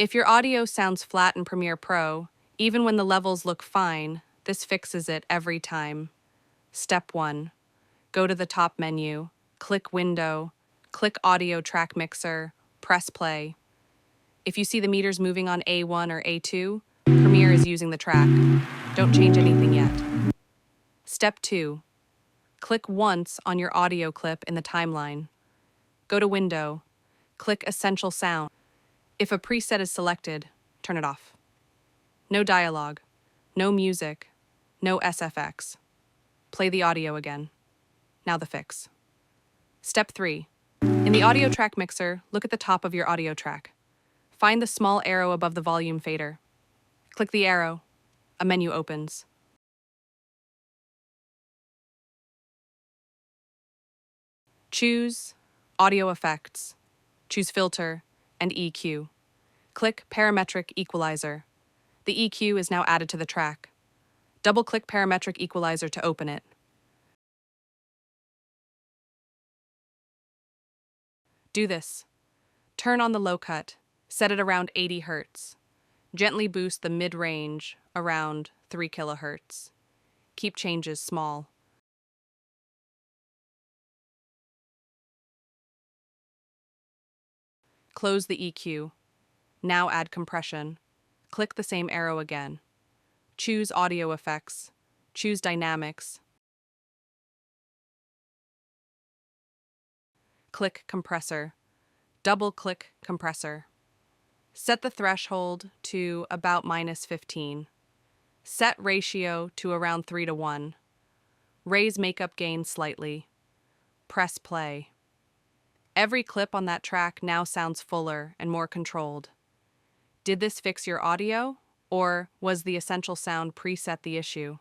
If your audio sounds flat in Premiere Pro, even when the levels look fine, this fixes it every time. Step 1. Go to the top menu, click Window, click Audio Track Mixer, press play. If you see the meters moving on A1 or A2, Premiere is using the track. Don't change anything yet. Step 2. Click once on your audio clip in the timeline. Go to Window, click Essential Sound. If a preset is selected, turn it off. No dialogue, no music, no SFX. Play the audio again. Now the fix. Step 3. In the audio track mixer, look at the top of your audio track. Find the small arrow above the volume fader. Click the arrow. A menu opens. Choose Audio Effects. Choose Filter and EQ. Click Parametric Equalizer. The EQ is now added to the track. Double-click Parametric Equalizer to open it. Do this. Turn on the low cut. Set it around 80 Hz. Gently boost the mid-range around 3 kHz. Keep changes small. Close the EQ. Now add compression. Click the same arrow again. Choose Audio Effects. Choose Dynamics. Click Compressor. Double-click Compressor. Set the threshold to about -15. Set ratio to around 3:1. Raise makeup gain slightly. Press play. Every clip on that track now sounds fuller and more controlled. Did this fix your audio, or was the Essential Sound preset the issue?